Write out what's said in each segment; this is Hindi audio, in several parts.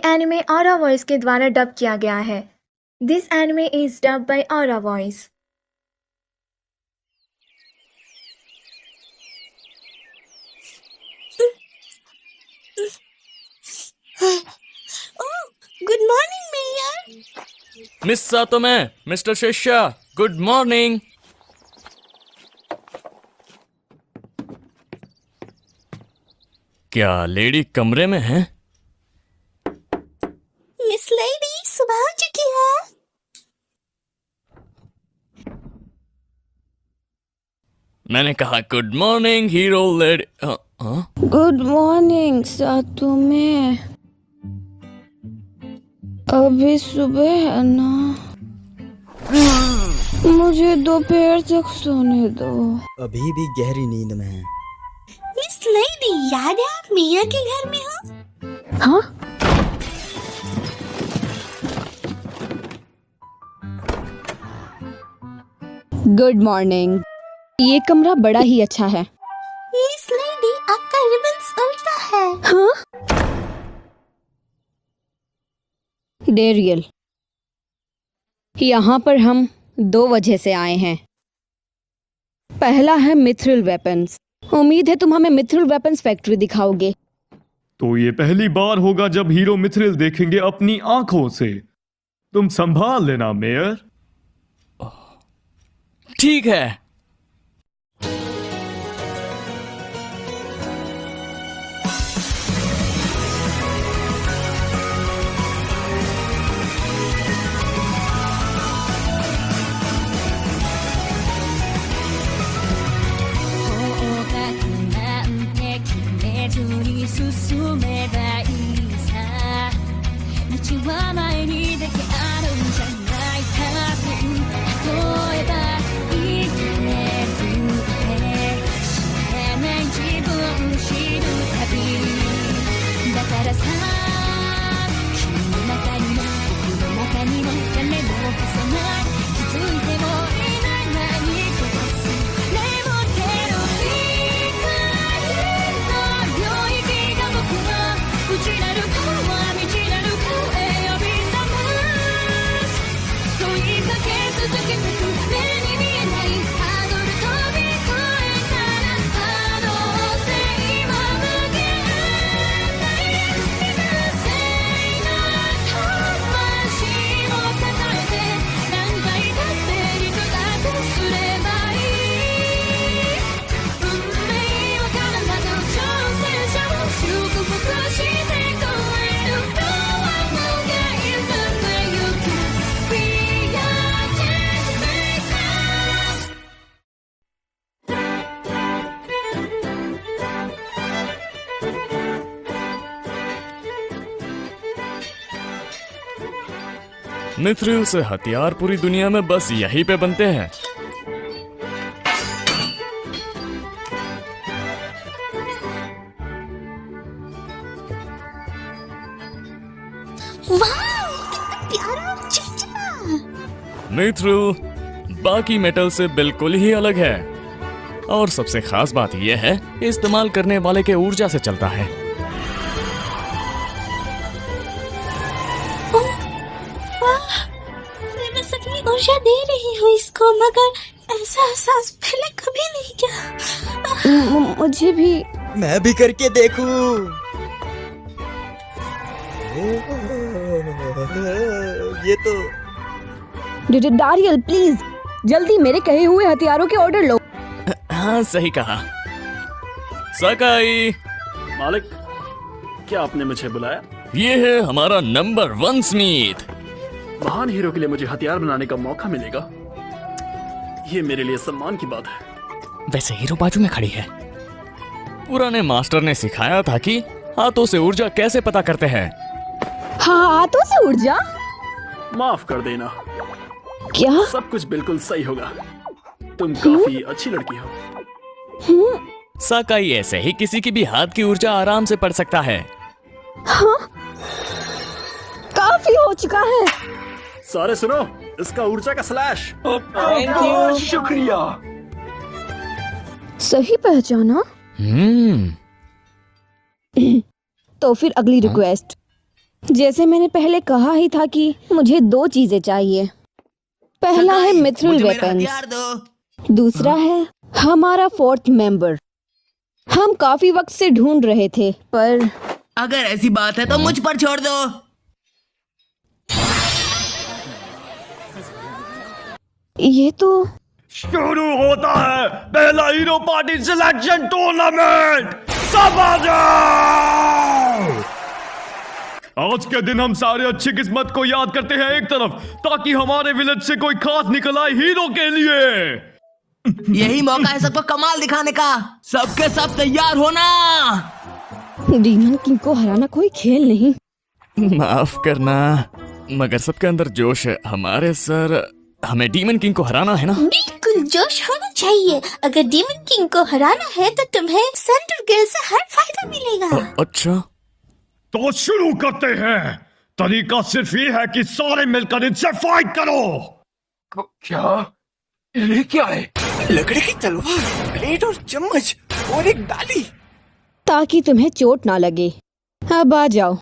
एनिमे ऑरा वॉइस के द्वारा डब किया गया है। This anime is dub by Aura Voice. Good morning mayor. Miss Satome, mister Shishya, good morning. क्या लेडी कमरे में है? मिस लेडी सुबह हो चुकी है। मैंने कहा good morning hero lady. Good morning Satome. अभी सुबह है ना, मुझे दोपहर तक सोने दो। अभी भी गहरी नींद में है। मिस लेडी, याद है आप मेयर के घर में हो? हाँ, गुड मॉर्निंग। ये कमरा बड़ा ही अच्छा है। मिस लेडी, आपका रिबन्स उल्टा है। हाँ? डेरियल, यहाँ पर हम 2 वजह से आए हैं। पहला है मिथ्रिल वेपन्स। उम्मीद है तुम हमें मिथ्रिल वेपन्स फैक्ट्री दिखाओगे। तो ये पहली बार होगा जब हीरो मिथ्रिल देखेंगे अपनी आंखों से। तुम संभाल लेना मेयर। ठीक है। मिथ्रिल से हथियार पूरी दुनिया में बस यहीं पे बनते हैं। वाह, कितना प्यारा और चिकचिका। मिथ्रिल बाकी मेटल से बिल्कुल ही अलग है और सबसे खास बात यह है इस्तेमाल करने वाले के ऊर्जा से चलता है। ऊर्जा दे रही हूँ इसको, मगर ऐसा एहसास पहले कभी नहीं किया। मुझे भी। मैं भी करके देखूं। ये तो डारियल प्लीज जल्दी मेरे कहे हुए हथियारों के ऑर्डर लो। हाँ सही कहा। सकाई मालिक, क्या आपने मुझे बुलाया? ये है हमारा नंबर 1 स्मिथ। महान हीरो के लिए मुझे हथियार बनाने का मौका मिलेगा, ये मेरे लिए सम्मान की बात है। वैसे हीरो बाजू में खड़ी है। पुराने मास्टर ने सिखाया था कि हाथों से ऊर्जा कैसे पता करते हैं। हाँ, हाथों से ऊर्जा? माफ कर देना, क्या? सब कुछ बिल्कुल सही होगा। तुम काफी अच्छी लड़की हो। साकाई ऐसे ही किसी की भी हाथ की ऊर्जा आराम से पढ़ सकता है। हाँ? काफी हो चुका है। सारे सुनो, इसका ऊर्जा का स्लैश। शुक्रिया। सही पहचाना। तो फिर अगली रिक्वेस्ट। जैसे मैंने पहले कहा ही था कि मुझे दो चीजें चाहिए। पहला है मिथ्रिल वेपन्स, दूसरा है हमारा फोर्थ मेंबर। हम काफी वक्त से ढूंढ रहे थे, पर अगर ऐसी बात है तो मुझ पर छोड़ दो। ये तो शुरू होता है पहला हीरो पार्टी सिलेक्शन टूर्नामेंट। सब आ जाओ। आज के दिन हम सारे अच्छी किस्मत को याद करते हैं एक तरफ, ताकि हमारे विलेज से कोई खास निकल आए हीरो के लिए। यही मौका है सबको कमाल दिखाने का। सबके सब तैयार होना। डीमन किंग को हराना कोई खेल नहीं। माफ करना, मगर सबके अंदर जोश है। हमारे सर, हमें डीमन किंग को हराना है ना। बिल्कुल जोश होना चाहिए। अगर डीमन किंग को हराना है तो तुम्हें सेंट्रल गिल्ड से हर फायदा मिलेगा। अच्छा, तो शुरू करते हैं। तरीका सिर्फ ये है कि सारे मिलकर इनसे फाइट करो। क्या ये क्या है? लकड़ी की तलवार, प्लेट और चम्मच और एक डाली। ताकि तुम्हें चोट ना लगे। अब आ जाओ।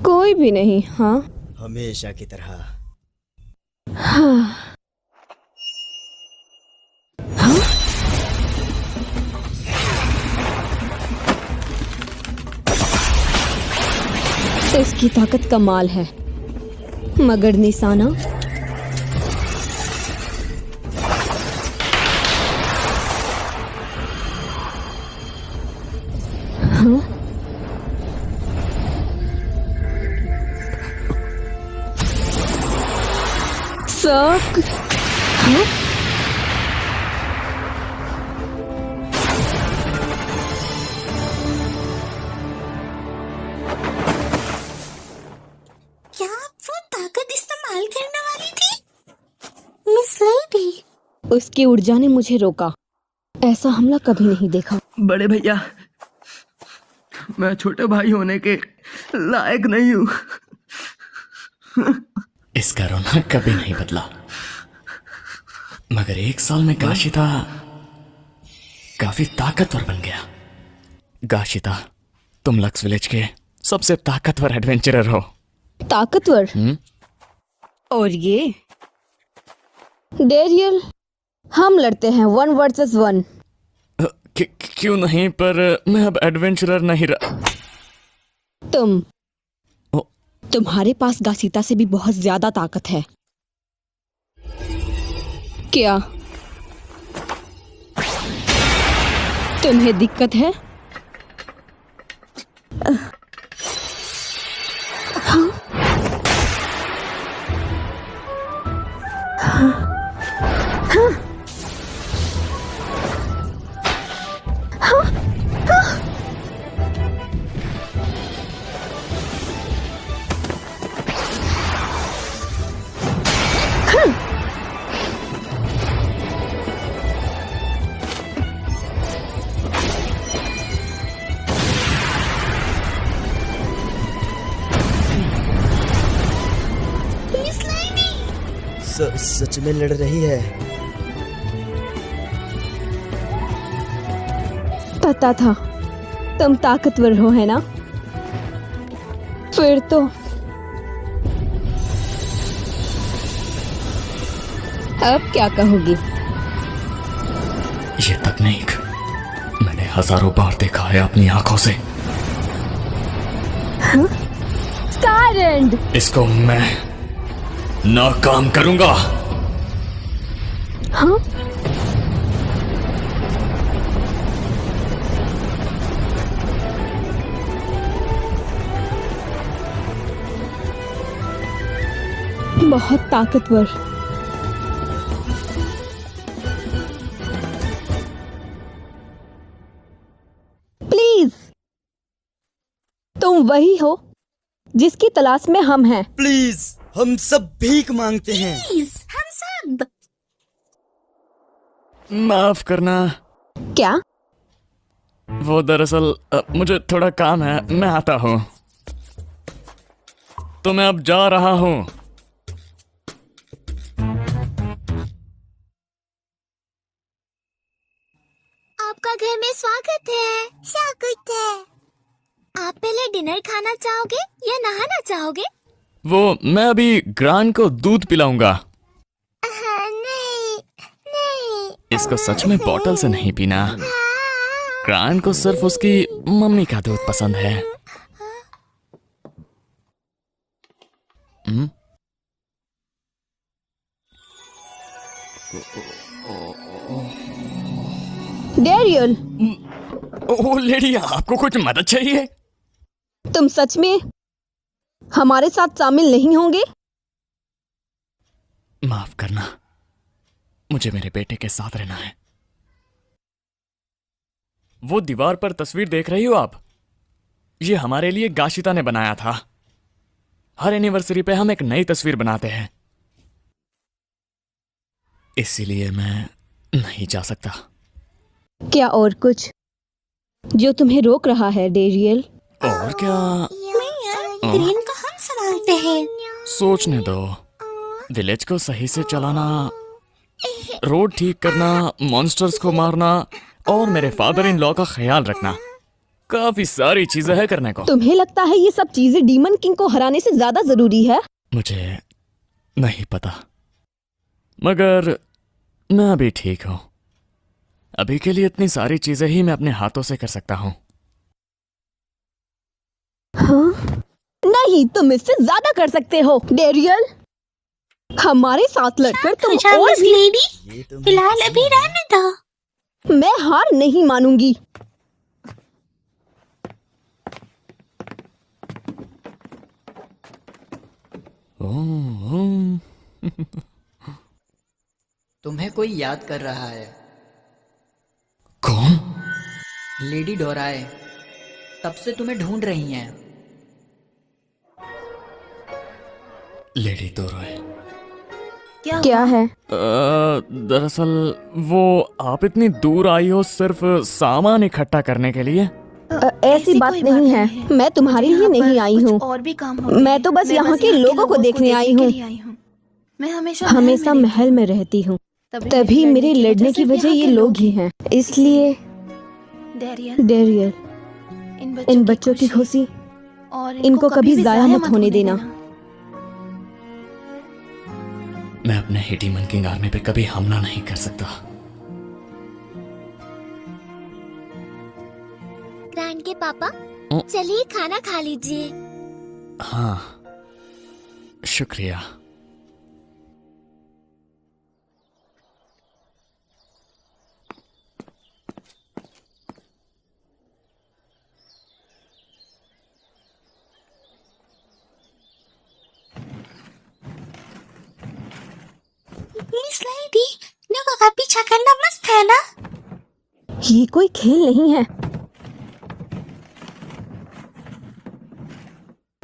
कोई भी नहीं। हाँ, हमेशा की तरह। इसकी ताकत कमाल है, मगर निशाना सक। हाँ? क्या वो ताकत इस्तेमाल करने वाली थी? मिस लेडी, उसकी ऊर्जा ने मुझे रोका। ऐसा हमला कभी नहीं देखा। बड़े भैया, मैं छोटे भाई होने के लायक नहीं हूँ। इसका रोना कभी नहीं बदला, मगर एक साल में गाशिता काफी ताकतवर बन गया। गाशिता, तुम लक्स विलेज के सबसे ताकतवर एडवेंचरर हो। ताकतवर? और ये डेरियल, हम लड़ते हैं 1 वर्सेस 1। क्यों नहीं, पर मैं अब एडवेंचरर नहीं रहा। तुम्हारे पास गासीता से भी बहुत ज्यादा ताकत है। क्या तुम्हें दिक्कत है? सच में लड़ रही है। पता था तुम ताकतवर हो, है ना? फिर तो अब क्या कहोगी? ये तकनीक मैंने हजारों बार देखा है अपनी आंखों से। स्टारएंड, इसको मैं नाकाम करूंगा। हाँ? बहुत ताकतवर। प्लीज, तुम वही हो जिसकी तलाश में हम हैं। प्लीज, हम सब भीख मांगते हैं। प्लीज, हम सब। माफ करना, क्या? वो दरअसल मुझे थोड़ा काम है, मैं आता हूँ। तो मैं अब जा रहा हूँ। आपका घर में स्वागत है। स्वागत है। आप पहले डिनर खाना चाहोगे या नहाना चाहोगे? वो मैं अभी ग्रांड को दूध पिलाऊंगा। नहीं नहीं। इसको सच में बॉटल से नहीं पीना। ग्रांड को सिर्फ उसकी मम्मी का दूध पसंद है। डेरियल, ओ लेडी, आपको कुछ मदद चाहिए? तुम सच में हमारे साथ शामिल नहीं होंगे? माफ करना, मुझे मेरे बेटे के साथ रहना है। वो दीवार पर तस्वीर देख रही हो आप? ये हमारे लिए गाशिता ने बनाया था। हर एनिवर्सरी पे हम एक नई तस्वीर बनाते हैं, इसीलिए मैं नहीं जा सकता। क्या और कुछ जो तुम्हें रोक रहा है डेरियल? और क्या? ग्रीन को हम संभालते हैं। सोचने दो। विलेज को सही से चलाना, रोड ठीक करना, मॉन्स्टर्स को मारना और मेरे फादर इन लॉ का ख्याल रखना, काफी सारी चीजें हैं करने को। तुम्हें लगता है ये सब चीजें डीमन किंग को हराने से ज्यादा जरूरी है? मुझे नहीं पता, मगर मैं अभी ठीक हूं। अभी के लिए इतनी सारी चीजें ही मैं अपने हाथों से कर सकता हूं। हाँ? नहीं, तुम इससे ज्यादा कर सकते हो डेरियल। हमारे साथ लड़कर तुम और भी। लेडी, फिलहाल अभी रहने दो। मैं हार नहीं मानूंगी। तुम्हें कोई याद कर रहा है। कौन? लेडी डोराए तब से तुम्हें ढूंढ रही हैं। लेडी डोराए क्या है? दरअसल वो आप इतनी दूर आई हो सिर्फ सामान इकट्ठा करने के लिए? ऐसी बात नहीं है। मैं तुम्हारे लिए नहीं आई हूँ। और भी काम मैं तो बस यहाँ के लोगों को देखने आई हूँ। मैं हमेशा महल में रहती हूँ, तभी मेरे लड़ने की वजह ये लोग ही हैं। इसलिए डेरियल, इन बच्चों की खुशी इनको कभी जाया मत होने देना। मैं अपने हिडीमन किंग आर्मी पे कभी हमला नहीं कर सकता। ग्रैंड के पापा, चलिए खाना खा लीजिए। हाँ, शुक्रिया। प्लीज लेडी, लोगों का पीछा करना मस्त है ना? ये कोई खेल नहीं है।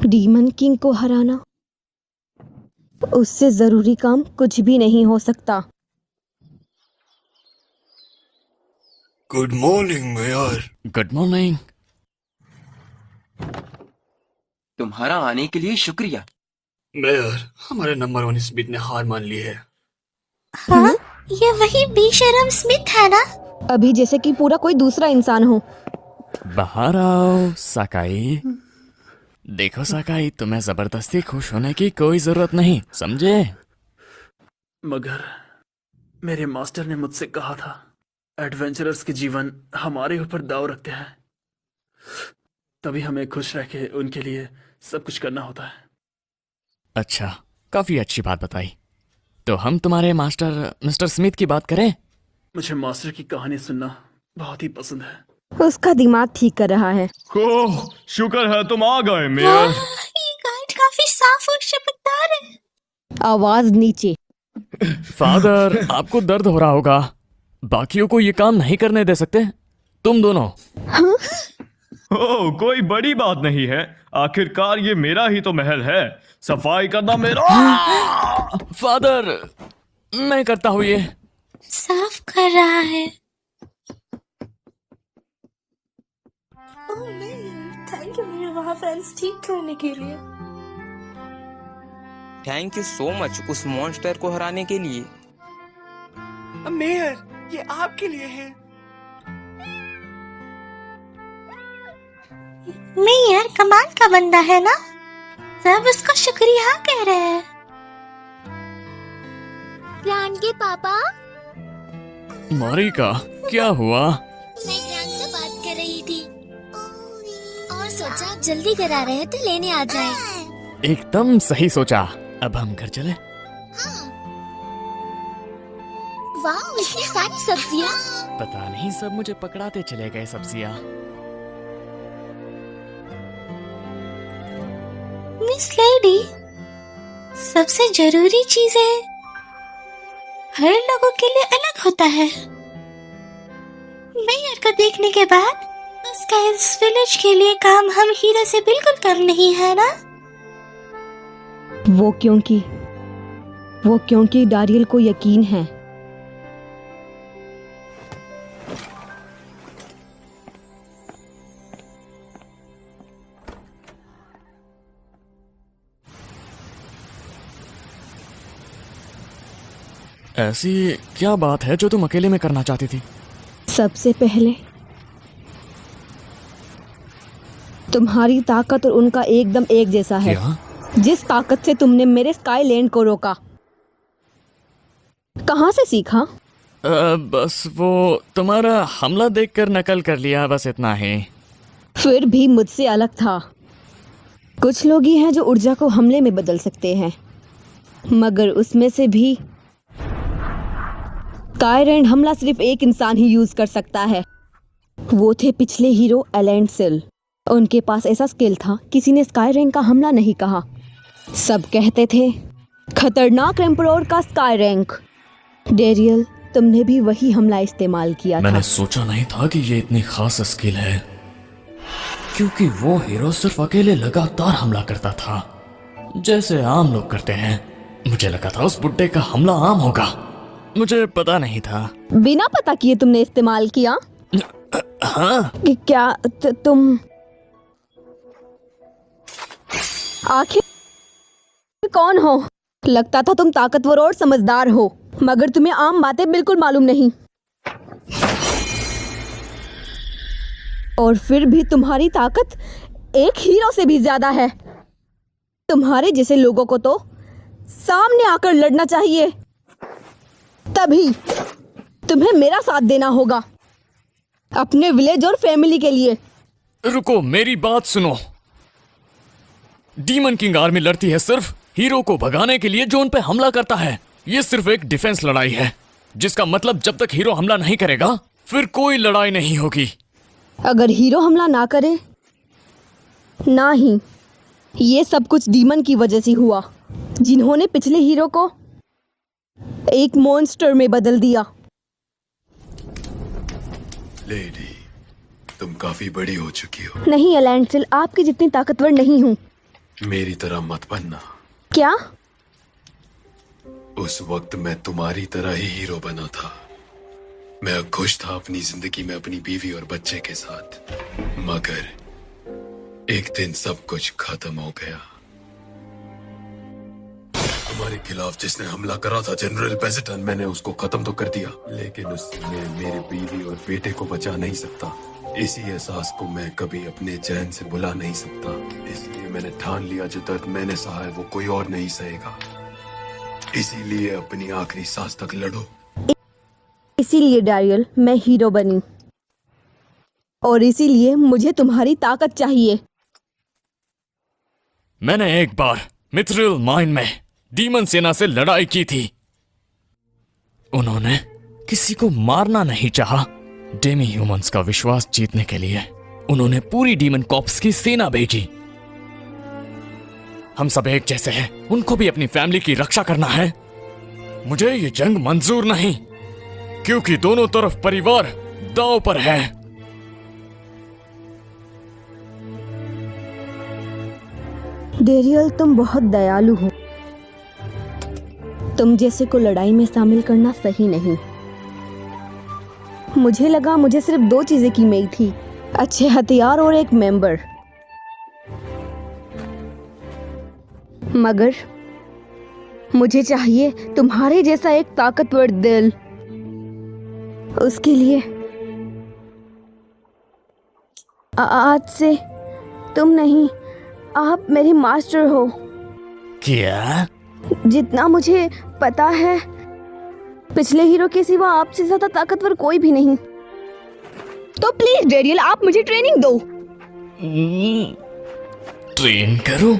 डीमन किंग को हराना, उससे जरूरी काम कुछ भी नहीं हो सकता। Good morning mayor. Good morning. तुम्हारा आने के लिए शुक्रिया। मेयर, हमारे नंबर 1 स्मिथ ने हार मान ली है। हाँ, ये वही बेशरम स्मिथ है ना? अभी जैसे कि पूरा कोई दूसरा इंसान हो। बाहर आओ साकाई। देखो साकाई, तुम्हें जबरदस्ती खुश होने की कोई जरूरत नहीं, समझे? मगर मेरे मास्टर ने मुझसे कहा था, एडवेंचरर्स के जीवन हमारे ऊपर दाव रखते हैं, तभी हमें खुश रह के उनके लिए सब कुछ करना होता है। अच्छा, काफी अच्छी बात बताई। तो हम तुम्हारे मास्टर मिस्टर स्मिथ की बात करें? मुझे मास्टर की कहानी सुनना बहुत ही पसंद है। उसका दिमाग ठीक कर रहा है। ओह, शुक्र है तुम आ गए मेयर। ये गाइड काफी साफ और चमकदार है। आवाज नीचे। फादर, आपको दर्द हो रहा होगा। बाकियों को ये काम नहीं करने दे सकते? तुम दोनों। ओह, कोई बड़ी बात नहीं है। आखिरकार ये मेरा ही तो महल है। सफाई करना मेरा। फादर, मैं करता हूँ ये। साफ कर रहा है। ओह मेयर, थैंक यू मेरे वहाँ फ्रेंड्स ठीक करने के लिए। थैंक यू सो मच उस मॉन्स्टर को हराने के लिए। मेयर, ये आपके लिए है। मेयर कमाल का बंदा है ना, सब उसको शुक्रिया कह रहे हैं। ग्रैंड के पापा, मारिका, क्या हुआ? मैं ग्रैंड से बात कर रही थी और सोचा आप जल्दी घर आ रहे हैं तो लेने आ जाए। एकदम सही सोचा। अब हम घर चले? वाह, इतनी सारी सब्जियाँ। पता नहीं सब मुझे पकड़ाते चले गए सब्जियाँ। मिस लेडी, सबसे जरूरी चीजें हर लोगों के लिए अलग होता है। मेयर को देखने के बाद उसका इस विलेज के लिए काम हम हीरो से बिल्कुल कम नहीं है ना? वो क्योंकि डारियल को यकीन है। ऐसी क्या बात है जो तुम अकेले में करना चाहती थी? सबसे पहले तुम्हारी ताकत और उनका एकदम एक जैसा है। क्या? जिस ताकत से तुमने मेरे स्काईलैंड को रोका, कहाँ से सीखा? बस वो तुम्हारा हमला देखकर नकल कर लिया, बस इतना ही। फिर भी मुझसे अलग था। कुछ लोग ही हैं जो ऊर्जा को हमले में बदल सकते हैं, मगर उसमें से भी स्काईलैंड हमला सिर्फ एक इंसान ही यूज कर सकता है। वो थे पिछले हीरो एलेंसिल। उनके पास ऐसा स्किल था, किसी ने स्काईलैंड का हमला नहीं कहा। सब कहते थे खतरनाक एम्परर का स्काई रैंक। डेरियल, तुमने भी वही हमला इस्तेमाल किया मैंने था। सोचा नहीं था कि ये इतनी खास स्किल है, क्योंकि वो हीरो सिर्फ अकेले लगातार हमला करता था, जैसे आम लोग करते हैं। मुझे लगा था उस बुड्ढे का हमला आम होगा, मुझे पता नहीं था। बिना पता किए तुमने इस्तेमाल किया? हाँ। क्या तुम आखिर कौन हो? लगता था तुम ताकतवर और समझदार हो, मगर तुम्हें आम बातें बिल्कुल मालूम नहीं। और फिर भी तुम्हारी ताकत एक हीरो से भी ज्यादा है। तुम्हारे जैसे लोगों को तो सामने आकर लड़ना चाहिए, तभी तुम्हें मेरा साथ देना होगा अपने विलेज और फैमिली के लिए। रुको, मेरी बात सुनो। डीमन किंग आर्मी लड़ती है सिर्फ हीरो को भगाने के लिए जो उन पे हमला करता है। ये सिर्फ एक डिफेंस लड़ाई है, जिसका मतलब जब तक हीरो हमला नहीं करेगा फिर कोई लड़ाई नहीं होगी। अगर हीरो हमला ना करे, ना ही ये सब कुछ डीमन की वजह से हुआ, जिन्होंने पिछले हीरो को एक मॉन्स्टर में बदल दिया। लेडी, तुम काफी बड़ी हो चुकी हो। नहीं एलेंसिल, आपकी जितनी ताकतवर नहीं हूँ। मेरी तरह मत बनना। क्या? उस वक्त मैं तुम्हारी तरह ही हीरो बना था। मैं खुश था अपनी जिंदगी में अपनी बीवी और बच्चे के साथ, मगर एक दिन सब कुछ खत्म हो गया। हमारे खिलाफ जिसने हमला करा था जनरल बेसिटन, मैंने उसको खत्म तो कर दिया, लेकिन उसने मेरे बीवी और बेटे को बचा नहीं सकता। इसी एहसास को मैं कभी अपने चैन से भुला नहीं सकता। इसलिए मैंने ठान लिया, जो दर्द मैंने सहा है वो कोई और नहीं सहेगा। इसीलिए अपनी आखिरी सांस तक लड़ो। इसीलिए डारियल, मैं हीरो बनी, और इसीलिए मुझे तुम्हारी ताकत चाहिए। मैंने एक बार मिथ्रिल माइन में डीमन सेना से लड़ाई की थी। उन्होंने किसी को मारना नहीं चाहा। डेमी ह्यूमंस का विश्वास जीतने के लिए उन्होंने पूरी डीमन कॉप्स की सेना भेजी। हम सब एक जैसे हैं, उनको भी अपनी फैमिली की रक्षा करना है। मुझे ये जंग मंजूर नहीं, क्योंकि दोनों तरफ परिवार दांव पर है। डेरियल, तुम बहुत दयालु हो। तुम जैसे को लड़ाई में शामिल करना सही नहीं। मुझे लगा मुझे सिर्फ 2 चीजें की मिली थी, अच्छे हथियार और एक मेंबर, मगर मुझे चाहिए तुम्हारे जैसा एक ताकतवर दिल। उसके लिए आज से तुम नहीं, आप मेरे मास्टर हो। क्या? जितना मुझे पता है पिछले हीरो के सिवा आपसे ज्यादा ताकतवर कोई भी नहीं। तो प्लीज डेरियल, आप मुझे ट्रेनिंग दो। ट्रेन करो,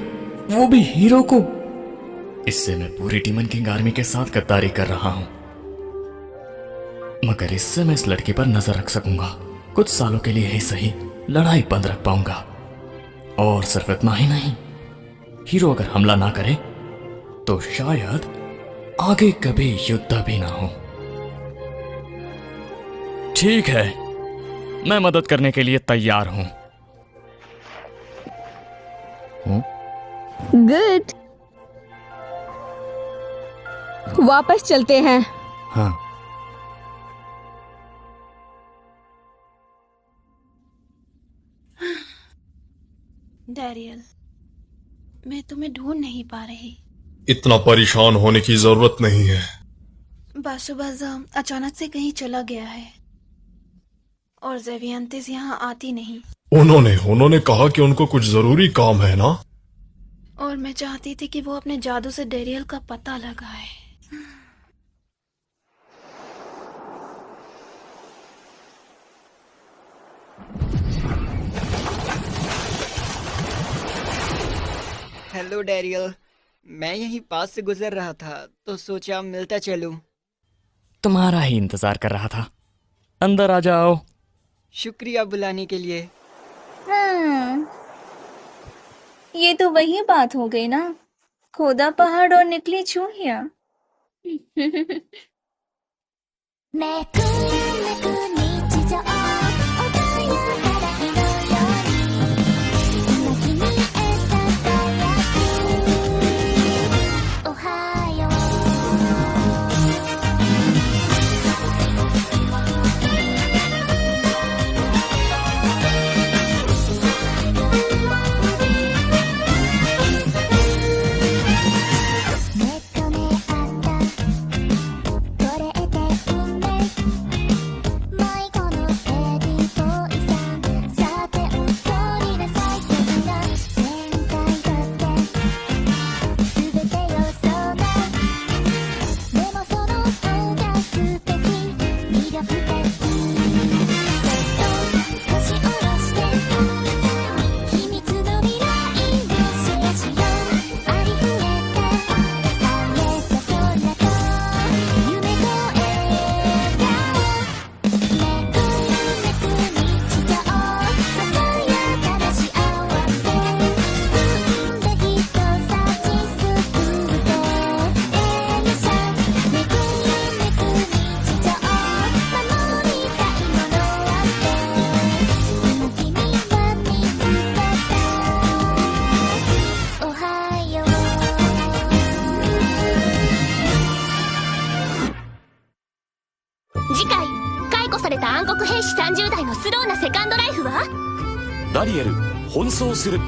वो भी हीरो को? इससे मैं पूरी डीमन किंग आर्मी के साथ गद्दारी कर रहा हूं, मगर इससे मैं इस लड़की पर नजर रख सकूंगा। कुछ सालों के लिए ही सही लड़ाई बंद रख पाऊंगा। और सिर्फ इतना ही नहीं, हीरो अगर हमला ना करे तो शायद आगे कभी युद्ध भी ना हो। ठीक है, मैं मदद करने के लिए तैयार हूं। गुड, वापस चलते हैं। हाँ। डेरियल, मैं तुम्हें ढूंढ नहीं पा रही। इतना परेशान होने की जरूरत नहीं है। बासुबाज अचानक से कहीं चला गया है और जेवियंतिस यहाँ आती नहीं। उन्होंने कहा कि उनको कुछ जरूरी काम है ना। और मैं चाहती थी कि वो अपने जादू से डेरियल का पता लगाए। हेलो डेरियल, मैं यहीं पास से गुजर रहा था तो सोचा मिलता चलूं। तुम्हारा ही इंतजार कर रहा था। अंदर आ जाओ। शुक्रिया बुलाने के लिए। ये तो वही बात हो गई ना, खोदा पहाड़ और निकली चूहिया।暗黒兵士30代のスローなセカンドライフは？ダリエル、奔走する。